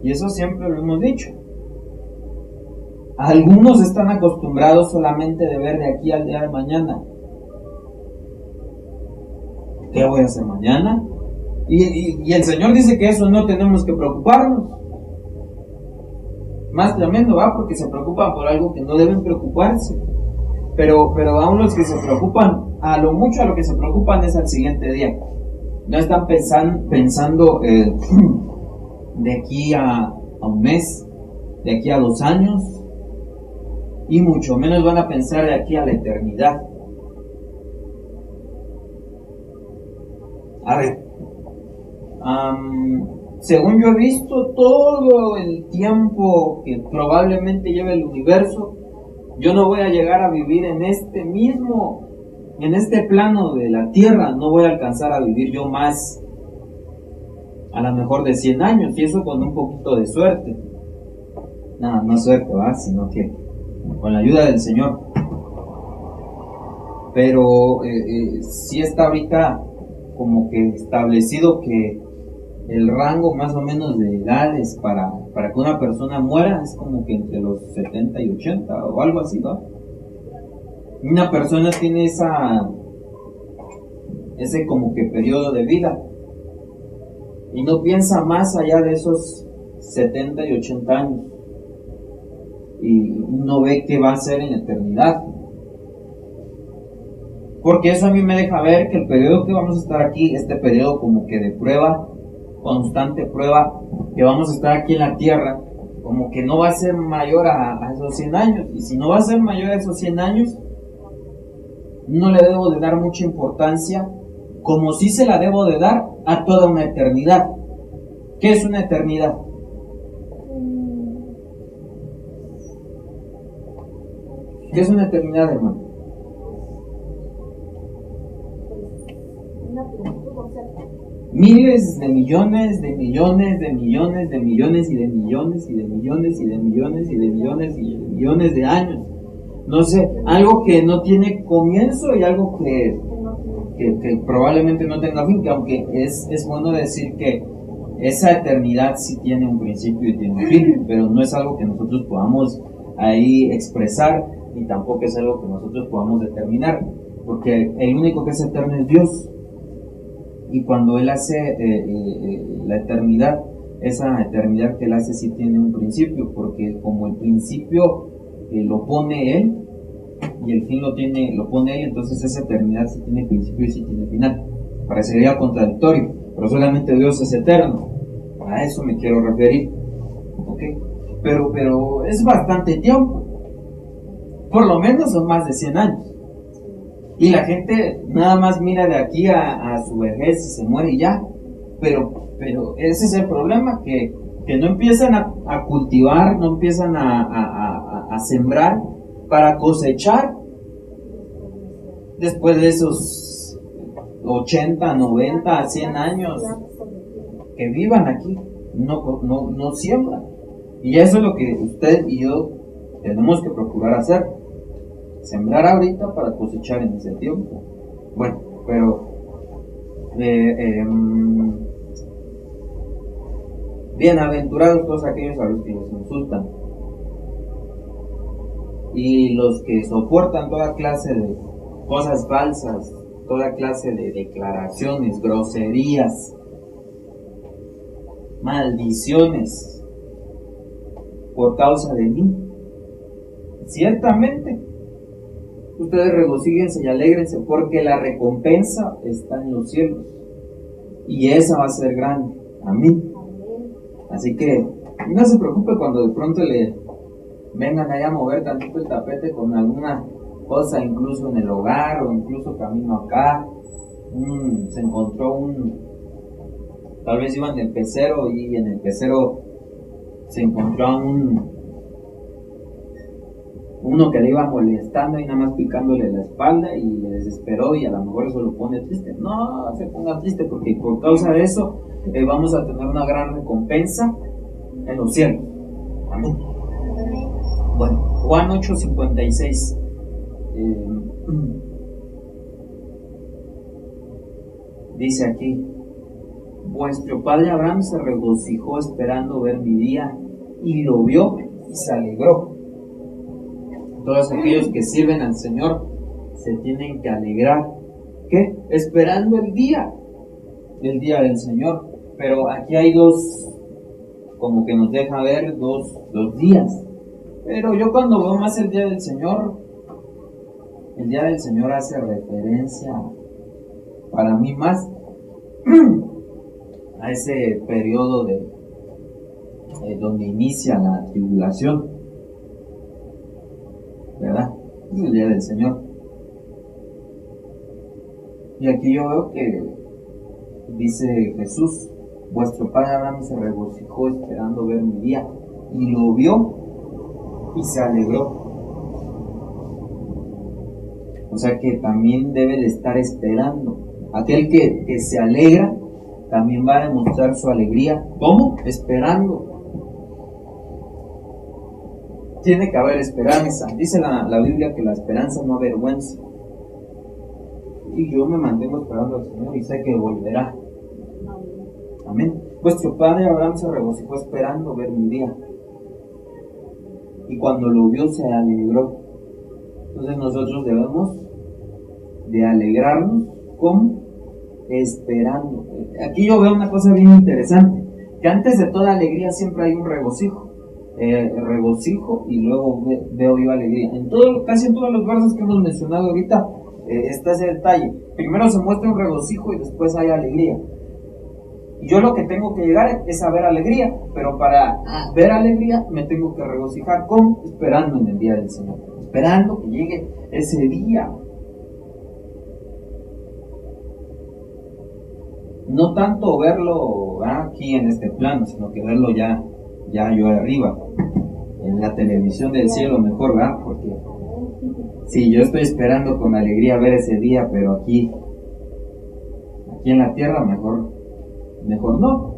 y eso siempre lo hemos dicho. Algunos están acostumbrados solamente de ver de aquí al día de mañana. ¿Qué voy a hacer mañana? Y el Señor dice que eso no tenemos que preocuparnos. Más tremendo, ¿va? Porque se preocupan por algo que no deben preocuparse. Pero aún los que se preocupan, a lo mucho a lo que se preocupan es al siguiente día. No están pensando de aquí a un mes, de aquí a 2 años, y mucho menos van a pensar de aquí a la eternidad. A ver, según yo he visto, todo el tiempo que probablemente lleve el universo, yo no voy a llegar a vivir en este plano de la tierra. No voy a alcanzar a vivir yo más, a lo mejor de 100 años, y eso con un poquito de suerte. Nada, no suerte, ¿va? Sino que con la ayuda del Señor. Pero sí está ahorita como que establecido que el rango más o menos de edades para que una persona muera es como que entre los 70 y 80 o algo así, ¿no? Una persona tiene ese como que periodo de vida y no piensa más allá de esos 70 y 80 años y no ve qué va a ser en la eternidad. Porque eso a mí me deja ver que el periodo que vamos a estar aquí, este periodo como que de prueba, constante prueba, que vamos a estar aquí en la tierra, como que no va a ser mayor a esos 100 años. Y si no va a ser mayor a esos 100 años, no le debo de dar mucha importancia, como sí se la debo de dar a toda una eternidad. ¿Qué es una eternidad? ¿Qué es una eternidad, hermano? Miles de millones de millones de millones de millones y de millones y de millones y de millones y de millones y de millones de años. No sé, algo que no tiene comienzo y algo que probablemente no tenga fin, que aunque es bueno decir que esa eternidad sí tiene un principio y tiene un fin, pero no es algo que nosotros podamos ahí expresar, ni tampoco es algo que nosotros podamos determinar, porque el único que es eterno es Dios. Y cuando Él hace la eternidad, esa eternidad que Él hace sí tiene un principio, porque como el principio lo pone Él y el fin lo pone Él, entonces esa eternidad sí tiene principio y sí tiene final. Parecería contradictorio, pero solamente Dios es eterno. A eso me quiero referir, ¿ok? Pero es bastante tiempo. Por lo menos son más de 100 años. Y la gente nada más mira de aquí a su vejez y se muere y ya. Pero ese es el problema, que no empiezan a cultivar, no empiezan a sembrar para cosechar después de esos 80, 90, 100 años que vivan aquí. No siembran. Y eso es lo que usted y yo tenemos que procurar hacer. Sembrar ahorita para cosechar en ese tiempo. Bueno, pero bienaventurados todos aquellos a los que los insultan y los que soportan toda clase de cosas falsas, toda clase de declaraciones, groserías, maldiciones por causa de mí. Ciertamente ustedes regocíguense y alégrense, porque la recompensa está en los cielos y esa va a ser grande. Amén. Así que no se preocupe cuando de pronto le vengan allá a mover tantito el tapete con alguna cosa, incluso en el hogar o incluso camino acá. Se encontró tal vez iban del pecero y en el pecero se encontró un uno que le iba molestando y nada más picándole la espalda y le desesperó y a lo mejor eso lo pone triste. No se ponga triste, porque por causa de eso vamos a tener una gran recompensa en los cielos. Amén. Bueno, Juan 8:56. Dice aquí: vuestro padre Abraham se regocijó esperando ver mi día, y lo vio y se alegró. Todos aquellos que sirven al Señor se tienen que alegrar. ¿Qué? Esperando el día del Señor. Pero aquí hay dos, como que nos deja ver dos días. Pero yo cuando veo más el día del Señor hace referencia para mí más a ese periodo de donde inicia la tribulación, ¿verdad? Es el día del Señor. Y aquí yo veo que dice Jesús: vuestro padre Abraham se regocijó esperando ver mi día, y lo vio y se alegró. O sea que también debe de estar esperando. Aquel que se alegra también va a demostrar su alegría. ¿Cómo? Esperando. Tiene que haber esperanza. Dice la Biblia que la esperanza no avergüenza. Y yo me mantengo esperando al Señor y sé que volverá. Amén. Vuestro padre Abraham se regocijó esperando ver mi día, y cuando lo vio se alegró. Entonces nosotros debemos de alegrarnos. ¿Cómo? Esperando. Aquí yo veo una cosa bien interesante, que antes de toda alegría siempre hay un regocijo. Regocijo y luego veo yo alegría. Casi en todos los versos que hemos mencionado ahorita está ese detalle. Primero se muestra un regocijo y después hay alegría. Y yo lo que tengo que llegar es a ver alegría, pero para ver alegría me tengo que regocijar. ¿Cómo? Esperando en el día del Señor, esperando que llegue ese día. No tanto verlo aquí en este plano, sino que verlo ya yo arriba, en la televisión del cielo mejor, ¿verdad? Porque si yo estoy esperando con alegría ver ese día, pero aquí en la tierra mejor no,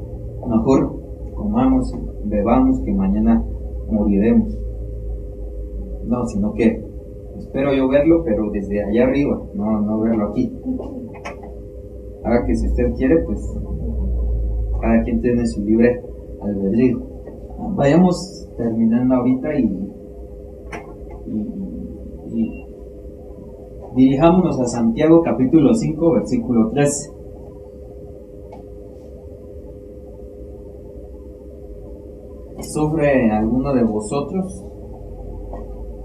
mejor comamos, bebamos, que mañana moriremos. No, sino que espero yo verlo, pero desde allá arriba, no verlo aquí. Ahora que si usted quiere, pues cada quien tiene su libre albedrío. Vayamos terminando ahorita y dirijámonos a Santiago capítulo 5, versículo 13. ¿Sufre alguno de vosotros?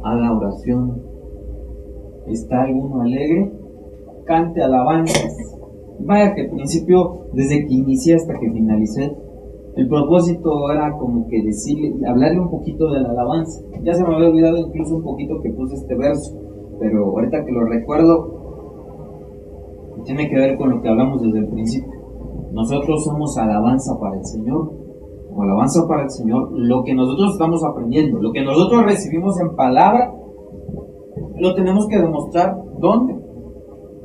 Haga oración. ¿Está alguno alegre? Cante alabanzas. Vaya que al principio, desde que inicié hasta que finalicé, el propósito era como que hablarle un poquito de la alabanza. Ya se me había olvidado incluso un poquito que puse este verso, pero ahorita que lo recuerdo, tiene que ver con lo que hablamos desde el principio. Nosotros somos alabanza para el Señor. Como alabanza para el Señor, lo que nosotros estamos aprendiendo, lo que nosotros recibimos en palabra, lo tenemos que demostrar. ¿Dónde?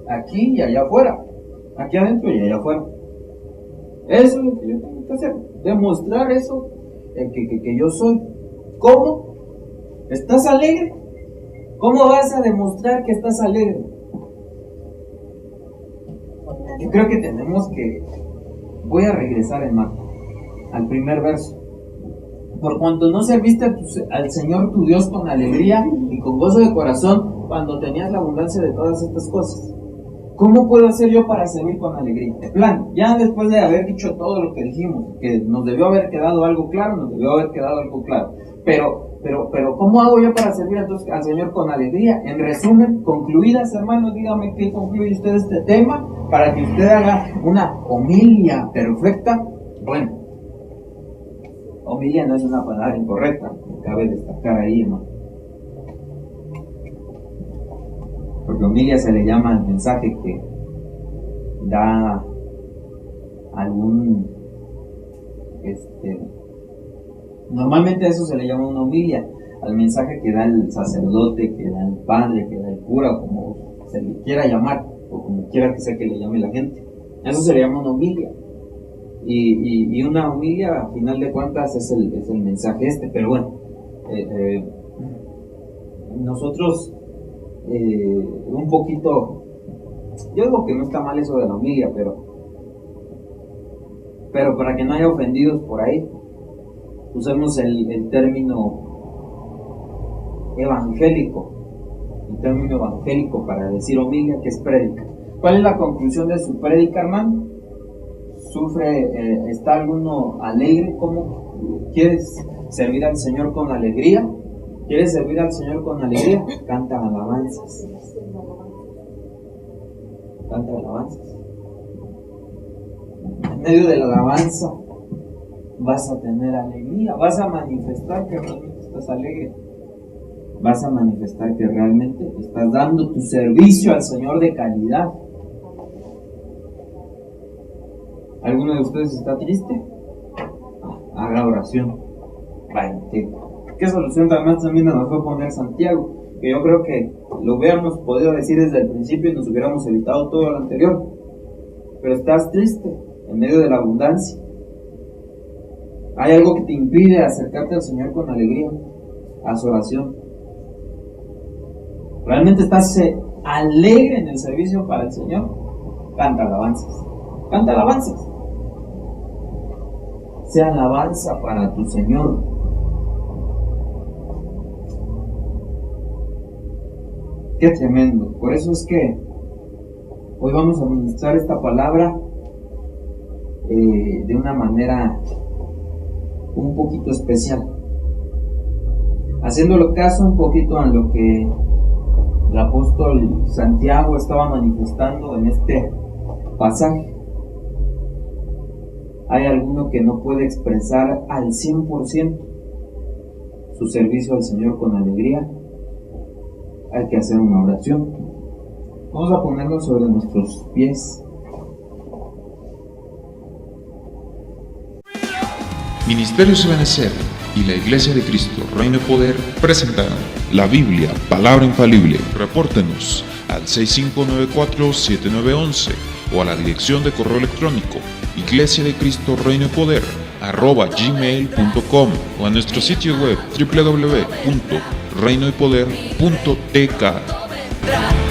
Aquí y allá afuera. Aquí adentro y allá afuera. Eso es lo que yo tengo que hacer, demostrar eso que yo soy. ¿Cómo? ¿Estás alegre? ¿Cómo vas a demostrar que estás alegre? Yo creo que tenemos que... Voy a regresar, hermano, al primer verso. Por cuanto no serviste al Señor tu Dios con alegría y con gozo de corazón cuando tenías la abundancia de todas estas cosas. ¿Cómo puedo hacer yo para servir con alegría? En plan, ya después de haber dicho todo lo que dijimos, que nos debió haber quedado algo claro, pero ¿cómo hago yo para servir entonces al Señor con alegría? En resumen, concluidas, hermanos, dígame qué concluye usted este tema para que usted haga una homilia perfecta. Bueno, homilia no es una palabra incorrecta, cabe destacar ahí, hermano. Porque homilia se le llama al mensaje que da Normalmente a eso se le llama una homilia, al mensaje que da el sacerdote, que da el padre, que da el cura, o como se le quiera llamar, o como quiera que sea que le llame la gente. Eso se le llama una homilia. Y una homilia, a final de cuentas, es el mensaje pero bueno, nosotros un poquito, yo digo que no está mal eso de la homilia, pero para que no haya ofendidos por ahí, usemos el término evangélico, para decir homilia, que es prédica. ¿Cuál es la conclusión de su prédica, hermano? ¿Está alguno alegre? ¿Cómo quieres servir al Señor con alegría? ¿Quieres servir al Señor con alegría? Canta alabanzas. Canta alabanzas. En medio de la alabanza vas a tener alegría, vas a manifestar que realmente estás alegre, vas a manifestar que realmente estás dando tu servicio al Señor de calidad. ¿Alguno de ustedes está triste? Haga oración. Vaya, ¿qué solución también nos fue a poner Santiago? Que yo creo que lo hubiéramos podido decir desde el principio y nos hubiéramos evitado todo lo anterior. Pero estás triste en medio de la abundancia. ¿Hay algo que te impide acercarte al Señor con alegría? Haz oración. ¿Realmente estás alegre en el servicio para el Señor? Canta alabanzas. Canta alabanzas. Sea alabanza para tu Señor. Qué tremendo. Por eso es que hoy vamos a ministrar esta palabra de una manera un poquito especial, haciéndolo caso un poquito a lo que el apóstol Santiago estaba manifestando en este pasaje. Hay alguno que no puede expresar al 100% su servicio al Señor con alegría. Hay que hacer una oración. Vamos a ponernos sobre nuestros pies. Ministerios Ebenecer y la Iglesia de Cristo Reino y Poder presentaron la Biblia, palabra infalible. Repórtenos al 6594-7911 o a la dirección de correo electrónico Iglesia de Cristo Reino y Poder @gmail.com o a nuestro sitio web www.reinoypoder.tk.